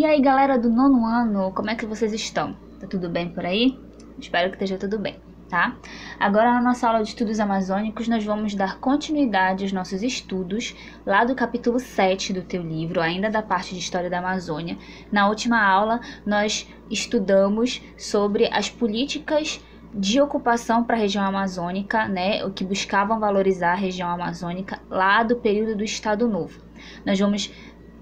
E aí, galera do nono ano, como é que vocês estão? Tá tudo bem por aí? Espero que esteja tudo bem, tá? Agora, na nossa aula de estudos amazônicos, nós vamos dar continuidade aos nossos estudos lá do capítulo 7 do teu livro, ainda da parte de História da Amazônia. Na última aula, nós estudamos sobre as políticas de ocupação para a região amazônica, né, o que buscavam valorizar a região amazônica lá do período do Estado Novo. Nós vamos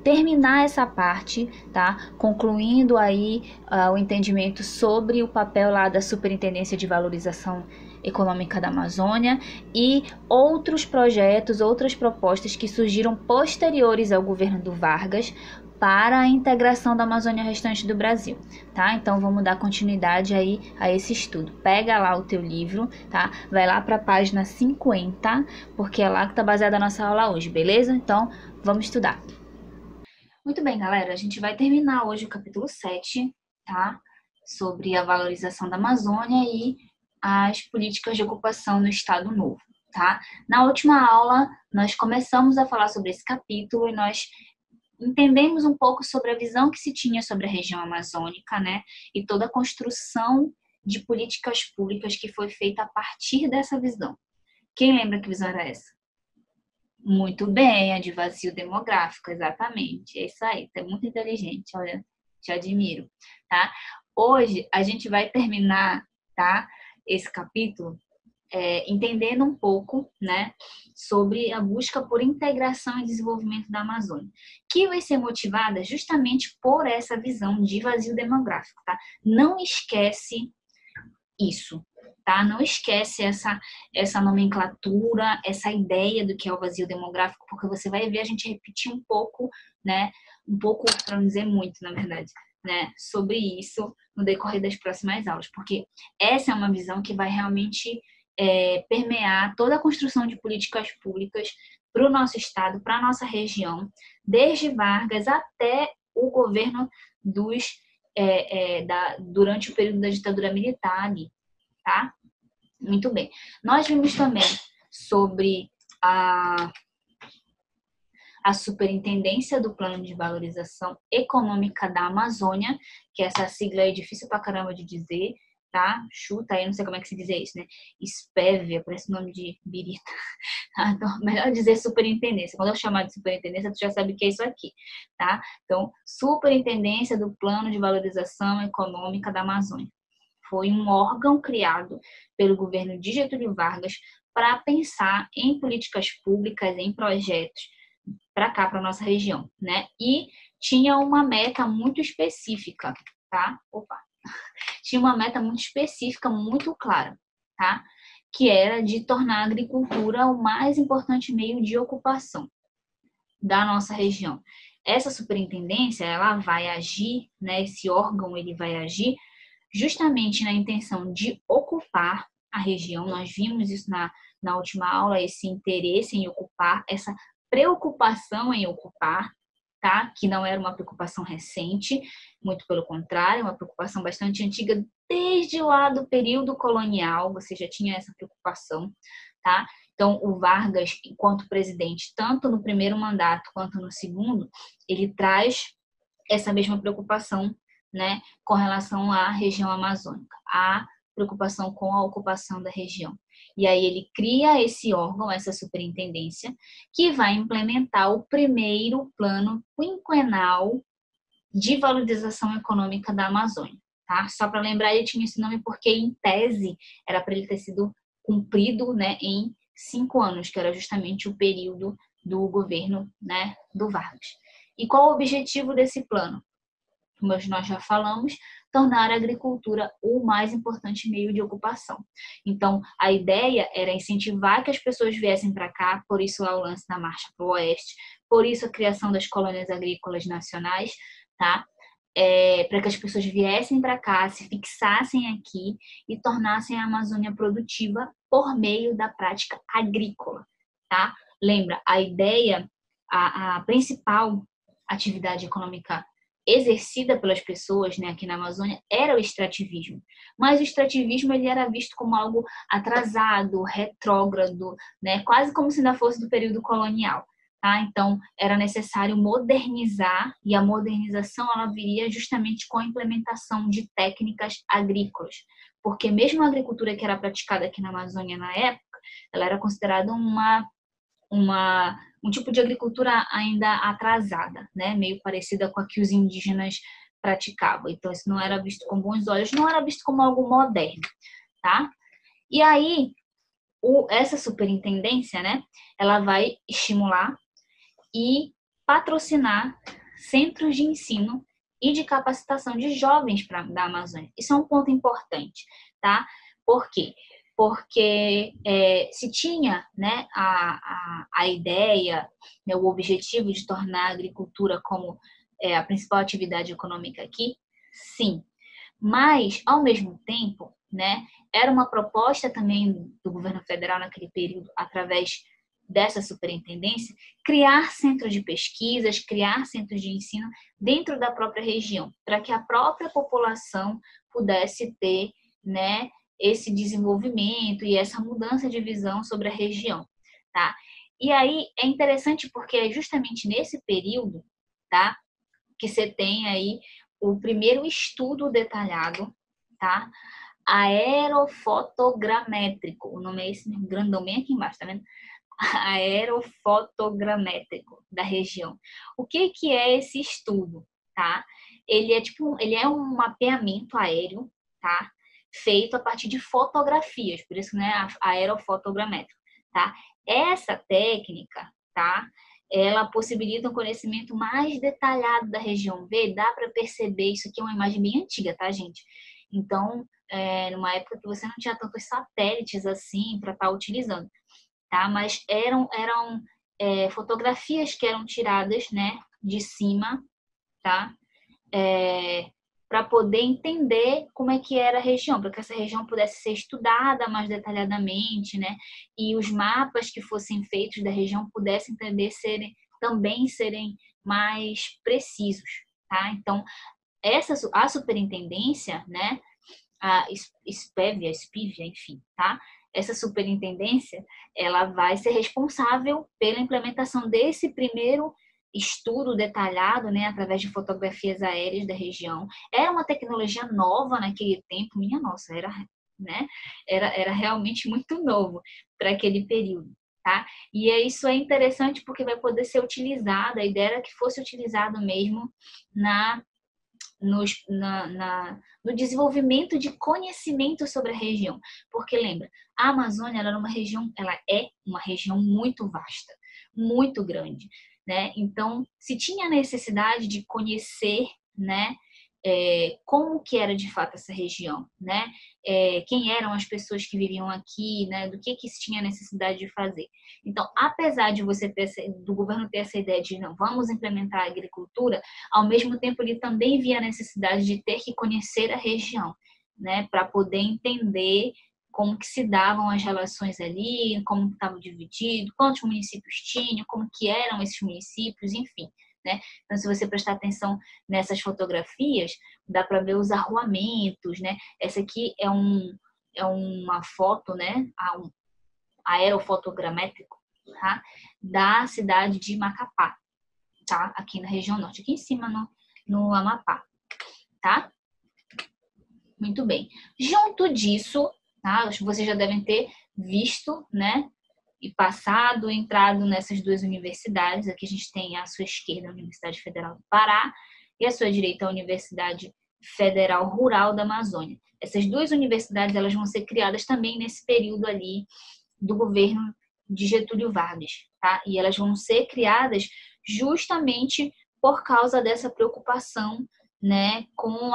terminar essa parte, tá? Concluindo aí o entendimento sobre o papel lá da Superintendência de Valorização Econômica da Amazônia e outros projetos, outras propostas que surgiram posteriores ao governo do Vargas para a integração da Amazônia restante do Brasil, tá? Então vamos dar continuidade aí a esse estudo. Pega lá o teu livro, tá? Vai lá para a página 50, porque é lá que tá baseada a nossa aula hoje, beleza? Então vamos estudar. Muito bem, galera, a gente vai terminar hoje o capítulo 7, tá? Sobre a valorização da Amazônia e as políticas de ocupação no Estado Novo, tá? Na última aula, nós começamos a falar sobre esse capítulo e nós entendemos um pouco sobre a visão que se tinha sobre a região amazônica, né? E toda a construção de políticas públicas que foi feita a partir dessa visão. Quem lembra que visão era essa? Muito bem, a de vazio demográfico, exatamente. É isso aí, tá muito inteligente, olha, te admiro, tá? Hoje a gente vai terminar, tá, esse capítulo entendendo um pouco, né, sobre a busca por integração e desenvolvimento da Amazônia, que vai ser motivada justamente por essa visão de vazio demográfico, tá? Não esquece isso, tá? Não esquece essa nomenclatura, essa ideia do que é o vazio demográfico, porque você vai ver a gente repetir um pouco, né? Um pouco, para não dizer muito, na verdade, né? Sobre isso no decorrer das próximas aulas, porque essa é uma visão que vai realmente permear toda a construção de políticas públicas para o nosso estado, para a nossa região, desde Vargas até o governo durante o período da ditadura militar ali, tá? Muito bem. Nós vimos também sobre a Superintendência do Plano de Valorização Econômica da Amazônia, que essa sigla é difícil pra caramba de dizer, tá? Chuta aí, não sei como é que se diz isso, né? Espévia, parece nome de birita. Tá? Então, melhor dizer superintendência. Quando eu chamar de superintendência, tu já sabe o que é isso aqui, tá? Então, Superintendência do Plano de Valorização Econômica da Amazônia. Foi um órgão criado pelo governo de Getúlio Vargas para pensar em políticas públicas, em projetos para cá, para nossa região, né? E tinha uma meta muito específica, tá? Tinha uma meta muito específica, muito clara, tá? Que era de tornar a agricultura o mais importante meio de ocupação da nossa região. Essa superintendência, ela vai agir, né? Esse órgão, ele vai agir justamente na intenção de ocupar a região. Nós vimos isso na última aula, esse interesse em ocupar, essa preocupação em ocupar, tá? Que não era uma preocupação recente, muito pelo contrário, uma preocupação bastante antiga, desde lá do período colonial, você já tinha essa preocupação, tá? Então, o Vargas, enquanto presidente, tanto no primeiro mandato quanto no segundo, ele traz essa mesma preocupação, né, com relação à região amazônica, a preocupação com a ocupação da região. E aí ele cria esse órgão, essa superintendência, que vai implementar o primeiro plano quinquenal de valorização econômica da Amazônia, tá? Só para lembrar, ele tinha esse nome porque, em tese, era para ele ter sido cumprido, né, em 5 anos, que era justamente o período do governo, né, do Vargas. E qual o objetivo desse plano? Como nós já falamos, tornar a agricultura o mais importante meio de ocupação. Então, a ideia era incentivar que as pessoas viessem para cá, por isso lá o lance da Marcha para o Oeste, por isso a criação das colônias agrícolas nacionais, tá? Para que as pessoas viessem para cá, se fixassem aqui e tornassem a Amazônia produtiva por meio da prática agrícola, tá? Lembra, a ideia, a principal atividade econômica exercida pelas pessoas, né, aqui na Amazônia era o extrativismo. Mas o extrativismo ele era visto como algo atrasado, retrógrado, né, quase como se ainda fosse do período colonial. tá? Então, era necessário modernizar, e a modernização ela viria justamente com a implementação de técnicas agrícolas, porque mesmo a agricultura que era praticada aqui na Amazônia na época, ela era considerada um tipo de agricultura ainda atrasada, né? Meio parecida com a que os indígenas praticavam. Então, isso não era visto com bons olhos, não era visto como algo moderno, tá? E aí, essa superintendência, né? Ela vai estimular e patrocinar centros de ensino e de capacitação de jovens da Amazônia. Isso é um ponto importante, tá? Por quê? Porque se tinha, né, a ideia, né, o objetivo de tornar a agricultura como a principal atividade econômica aqui, sim. Mas, ao mesmo tempo, né, era uma proposta também do governo federal naquele período, através dessa superintendência, criar centros de pesquisas, criar centros de ensino dentro da própria região, para que a própria população pudesse ter, né, esse desenvolvimento e essa mudança de visão sobre a região, tá? E aí é interessante porque é justamente nesse período, tá, que você tem aí o primeiro estudo detalhado, tá? Aerofotogramétrico. O nome é esse mesmo, grandão bem aqui embaixo, tá vendo? Aerofotogramétrico da região. O que é esse estudo, tá? Ele é um mapeamento aéreo, tá? Feito a partir de fotografias, por isso, né, aerofotogramétrico, tá? Essa técnica, tá? Ela possibilita um conhecimento mais detalhado da região. Vê, dá para perceber, isso aqui é uma imagem bem antiga, tá, gente? Então, numa época que você não tinha tantos satélites assim para estar utilizando, tá? Mas eram fotografias que eram tiradas, né, de cima, tá? Para poder entender como é que era a região, para que essa região pudesse ser estudada mais detalhadamente, né? E os mapas que fossem feitos da região pudessem também serem mais precisos, tá? Então, a superintendência, né? A SPEVIA, enfim, tá? Essa superintendência, ela vai ser responsável pela implementação desse primeiro estudo detalhado, né, através de fotografias aéreas da região. Era uma tecnologia nova naquele tempo, minha nossa, né, era realmente muito novo para aquele período, tá? E isso é interessante porque vai poder ser utilizado, a ideia era que fosse utilizado mesmo no desenvolvimento de conhecimento sobre a região. Porque lembra, a Amazônia ela é uma região muito vasta, muito grande, né? Então, se tinha necessidade de conhecer, né, como que era de fato essa região, né? Quem eram as pessoas que viviam aqui, né? Do que se tinha necessidade de fazer. Então, apesar de do governo ter essa ideia de não vamos implementar a agricultura, ao mesmo tempo ele também via a necessidade de ter que conhecer a região, né? Para poder entender como que se davam as relações ali, como estavam divididos, quantos municípios tinham, como que eram esses municípios, enfim, né? Então, se você prestar atenção nessas fotografias, dá para ver os arruamentos, né? Essa aqui é uma foto, né? Aerofotogramétrico, tá? Da cidade de Macapá, tá? Aqui na região norte, aqui em cima no Amapá, tá? Muito bem. Junto disso, tá? Acho que vocês já devem ter visto, né? E entrado nessas duas universidades. Aqui a gente tem à sua esquerda a Universidade Federal do Pará e à sua direita a Universidade Federal Rural da Amazônia. Essas duas universidades elas vão ser criadas também nesse período ali do governo de Getúlio Vargas, tá? E elas vão ser criadas justamente por causa dessa preocupação, né, com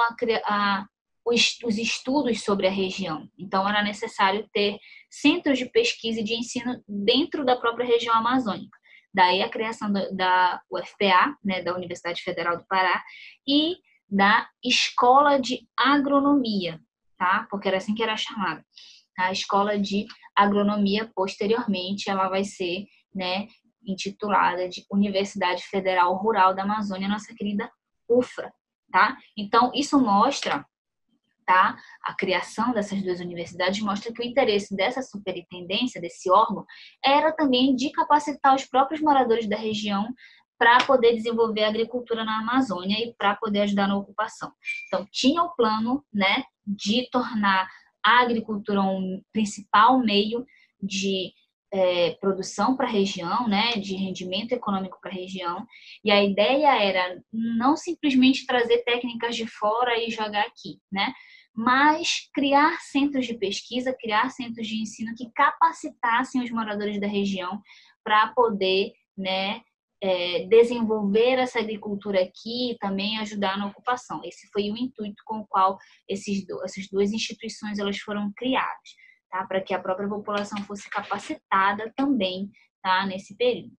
os estudos sobre a região. Então, era necessário ter centros de pesquisa e de ensino dentro da própria região amazônica. Daí a criação da UFPA, né, da Universidade Federal do Pará, e da Escola de Agronomia, tá? Porque era assim que era chamada. A Escola de Agronomia, posteriormente, ela vai ser, né, intitulada de Universidade Federal Rural da Amazônia, nossa querida UFRA, tá? Então, isso mostra tá? A criação dessas duas universidades mostra que o interesse dessa superintendência, desse órgão, era também de capacitar os próprios moradores da região para poder desenvolver a agricultura na Amazônia e para poder ajudar na ocupação. Então, tinha o plano, né, de tornar a agricultura um principal meio de produção para a região, né, de rendimento econômico para a região, e a ideia era não simplesmente trazer técnicas de fora e jogar aqui, né, mas criar centros de pesquisa, criar centros de ensino que capacitassem os moradores da região para poder, né, desenvolver essa agricultura aqui e também ajudar na ocupação. Esse foi o intuito com o qual essas duas instituições elas foram criadas, tá? Para que a própria população fosse capacitada também, tá? Nesse período.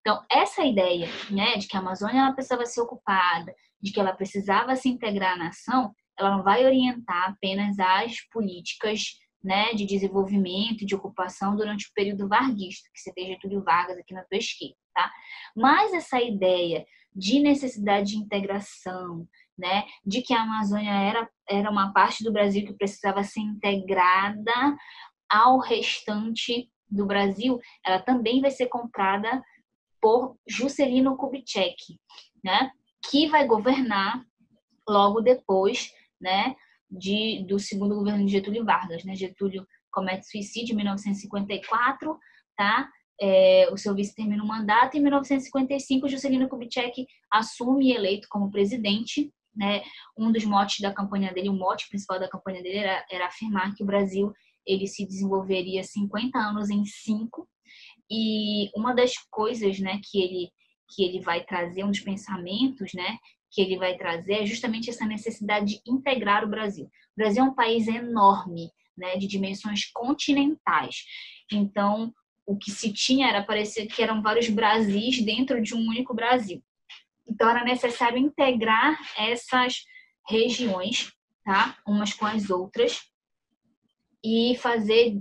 Então, essa ideia, né, de que a Amazônia ela precisava ser ocupada, de que ela precisava se integrar à nação, ela não vai orientar apenas as políticas, né, de desenvolvimento e de ocupação durante o período varguista, que você tem Getúlio Vargas aqui na tua esquerda, tá? Mas essa ideia de necessidade de integração, né, de que a Amazônia era uma parte do Brasil que precisava ser integrada ao restante do Brasil, ela também vai ser comprada por Juscelino Kubitschek, né, que vai governar logo depois, né, do segundo governo de Getúlio Vargas, né? Getúlio comete suicídio em 1954, tá? O seu vice termina o mandato e em 1955 Juscelino Kubitschek assume eleito como presidente, né? Um dos motes da campanha dele, o mote principal da campanha dele era afirmar que o Brasil ele se desenvolveria 50 anos em 5, e uma das coisas, né, que ele vai trazer, um dos pensamentos, né, que ele vai trazer é justamente essa necessidade de integrar o Brasil. O Brasil é um país enorme, né, de dimensões continentais. Então, o que se tinha era parecer que eram vários Brasis dentro de um único Brasil. Então, era necessário integrar essas regiões, tá, umas com as outras, e fazer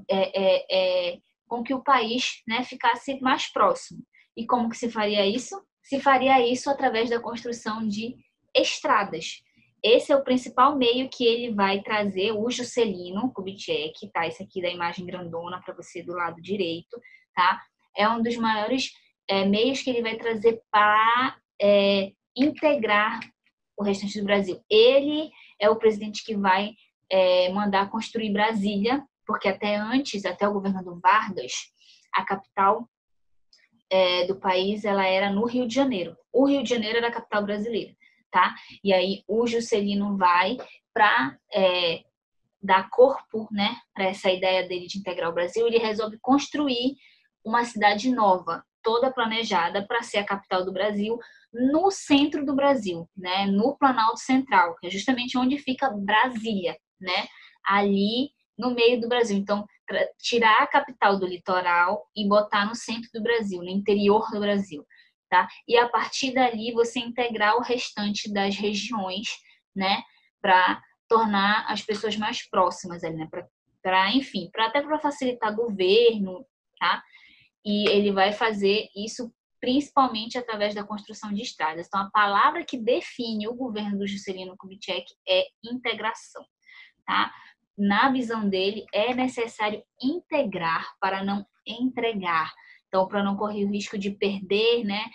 com que o país, né, ficasse mais próximo. E como que se faria isso? Se faria isso através da construção de estradas. Esse é o principal meio que ele vai trazer, o Juscelino Kubitschek, tá? Esse aqui da imagem grandona para você do lado direito, tá? É um dos maiores meios que ele vai trazer para integrar o restante do Brasil. Ele é o presidente que vai mandar construir Brasília, porque até o governo do Vargas, a capital do país ela era no Rio de Janeiro. O Rio de Janeiro era a capital brasileira, tá? E aí o Juscelino vai para dar corpo, né, para essa ideia dele de integrar o Brasil. Ele resolve construir uma cidade nova, toda planejada para ser a capital do Brasil, no centro do Brasil, né, no Planalto Central, que é justamente onde fica Brasília, né, ali no meio do Brasil. Então, tirar a capital do litoral e botar no centro do Brasil, no interior do Brasil, tá? E a partir dali você integrar o restante das regiões, né, para tornar as pessoas mais próximas ali, né, enfim, até para facilitar governo, tá? E ele vai fazer isso principalmente através da construção de estradas. Então, a palavra que define o governo do Juscelino Kubitschek é integração, tá? Na visão dele, é necessário integrar para não entregar. Então, para não correr o risco de perder, né,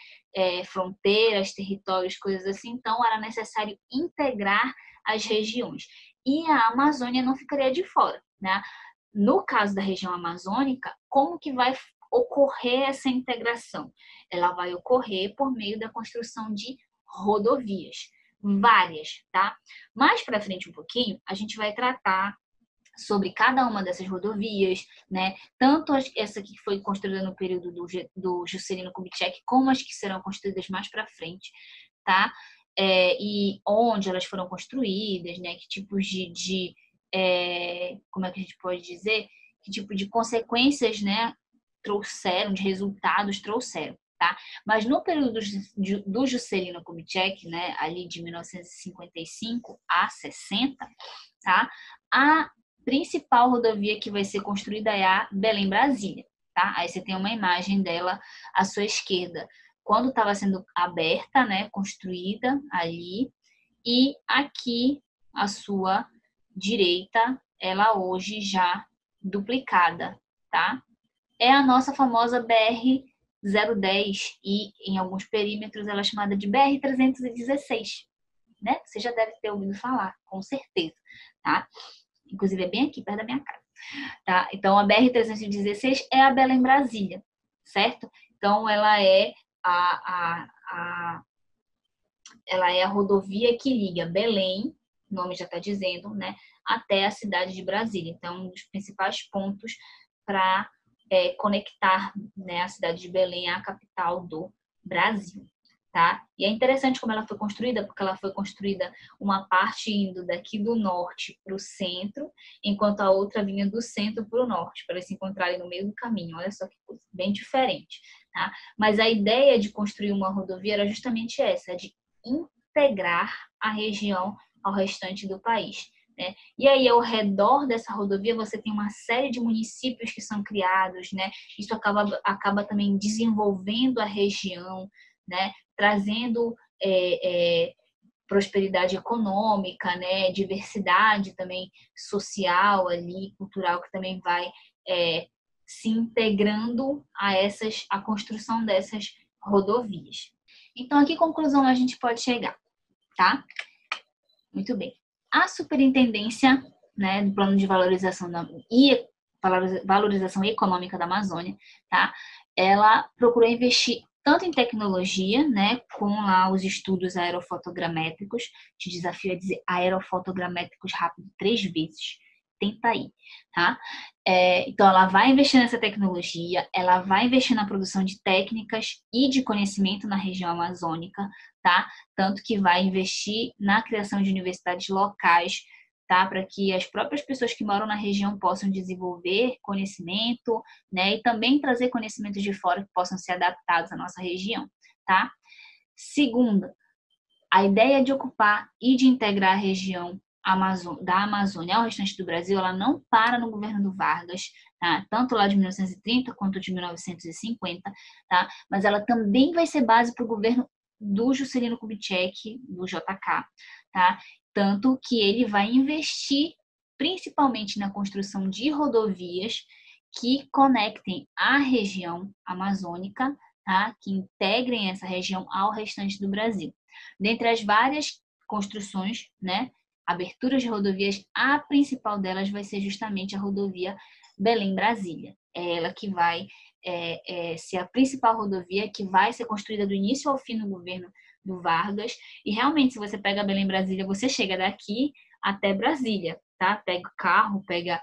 fronteiras, territórios, coisas assim. Então, era necessário integrar as regiões. E a Amazônia não ficaria de fora, né? No caso da região amazônica, como que vai ocorrer essa integração? Ela vai ocorrer por meio da construção de rodovias, várias, tá? Mais para frente um pouquinho, a gente vai tratar sobre cada uma dessas rodovias, né? Tanto essa que foi construída no período do Juscelino Kubitschek, como as que serão construídas mais para frente, tá? E onde elas foram construídas, né? Que tipos como é que a gente pode dizer? Que tipo de consequências, né? Trouxeram, de resultados trouxeram, tá? Mas no período do Juscelino Kubitschek, né? Ali de 1955 a 60, tá? A principal rodovia que vai ser construída é a Belém-Brasília, tá? Aí você tem uma imagem dela à sua esquerda, quando estava sendo aberta, né, construída ali, e aqui a sua direita, ela hoje já duplicada, tá? É a nossa famosa BR-010 e em alguns perímetros ela é chamada de BR-316, né? Você já deve ter ouvido falar, com certeza, tá? Inclusive é bem aqui, perto da minha casa, tá? Então a BR-316 é a Belém-Brasília, certo? Então ela é ela é a rodovia que liga Belém, o nome já está dizendo, né, até a cidade de Brasília. Então, um dos principais pontos para conectar, né, a cidade de Belém à capital do Brasil. Tá? E é interessante como ela foi construída, porque ela foi construída uma parte indo daqui do norte para o centro, enquanto a outra vinha do centro para o norte, para eles se encontrarem no meio do caminho. Olha só que coisa, bem diferente. Tá? Mas a ideia de construir uma rodovia era justamente essa, de integrar a região ao restante do país. Né? E aí, ao redor dessa rodovia, você tem uma série de municípios que são criados, né? Isso acaba também desenvolvendo a região, né? Trazendo prosperidade econômica, né? Diversidade também social ali, cultural, que também vai se integrando a construção dessas rodovias. Então, a que conclusão a gente pode chegar, tá? Muito bem. A superintendência, né, do plano de valorização e valorização econômica da Amazônia, tá? Ela procurou investir tanto em tecnologia, né, com lá os estudos aerofotogramétricos, te desafio a dizer aerofotogramétricos rápido 3 vezes, tenta aí, tá? Então, ela vai investir nessa tecnologia, ela vai investir na produção de técnicas e de conhecimento na região amazônica, tá? Tanto que vai investir na criação de universidades locais, tá? Para que as próprias pessoas que moram na região possam desenvolver conhecimento, né? E também trazer conhecimentos de fora que possam ser adaptados à nossa região, tá? Segunda, a ideia de ocupar e de integrar a região da Amazônia ao restante do Brasil, ela não para no governo do Vargas, tá? Tanto lá de 1930 quanto de 1950, tá? Mas ela também vai ser base para o governo do Juscelino Kubitschek, do JK, tá? Tanto que ele vai investir principalmente na construção de rodovias que conectem a região amazônica, tá? Que integrem essa região ao restante do Brasil. Dentre as várias construções, né, aberturas de rodovias, a principal delas vai ser justamente a rodovia Belém-Brasília. É ela que vai ser a principal rodovia que vai ser construída do início ao fim no governo do Vargas. E realmente, se você pega Belém-Brasília, você chega daqui até Brasília, tá? Pega carro, pega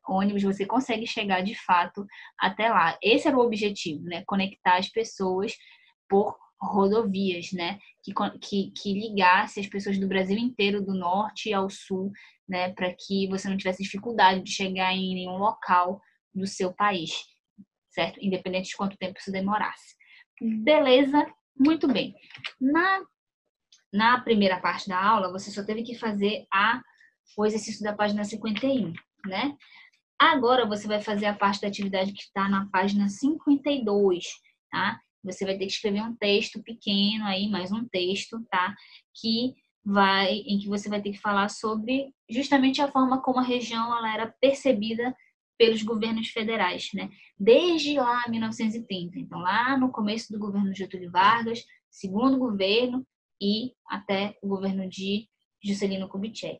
ônibus, você consegue chegar de fato até lá. Esse era o objetivo, né? Conectar as pessoas por rodovias, né? Que ligasse as pessoas do Brasil inteiro, do norte ao sul, né? Para que você não tivesse dificuldade de chegar em nenhum local do seu país, certo? Independente de quanto tempo isso demorasse. Beleza? Muito bem. Na primeira parte da aula, você só teve que fazer o exercício da página 51, né? Agora você vai fazer a parte da atividade que está na página 52, tá? Você vai ter que escrever um texto pequeno aí, mais um texto, tá? Em que você vai ter que falar sobre justamente a forma como a região ela era percebida pelos governos federais, né? Desde lá 1930. Então, lá no começo do governo Getúlio Vargas, segundo governo e até o governo de Juscelino Kubitschek.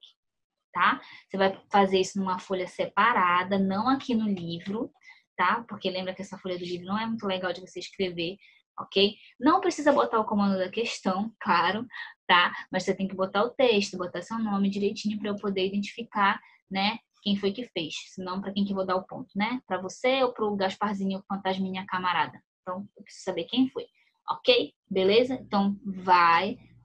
Tá? Você vai fazer isso numa folha separada, não aqui no livro, tá? Porque lembra que essa folha do livro não é muito legal de você escrever, ok? Não precisa botar o comando da questão, claro, tá? Mas você tem que botar o texto, botar seu nome direitinho para eu poder identificar, né? Quem foi que fez, senão para quem que eu vou dar o ponto, né? Para você ou para o Gasparzinho, o fantasminha camarada. Então, eu preciso saber quem foi, ok? Beleza? Então,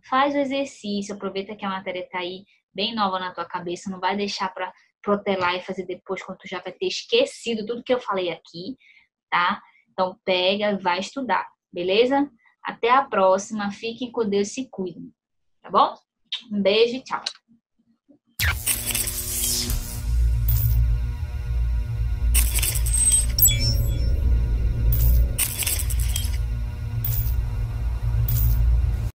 faz o exercício, aproveita que a matéria tá aí bem nova na tua cabeça, não vai deixar para protelar e fazer depois quando tu já vai ter esquecido tudo que eu falei aqui, tá? Então pega, vai estudar, beleza? Até a próxima, fiquem com Deus e se cuidem, tá bom? Um beijo e tchau!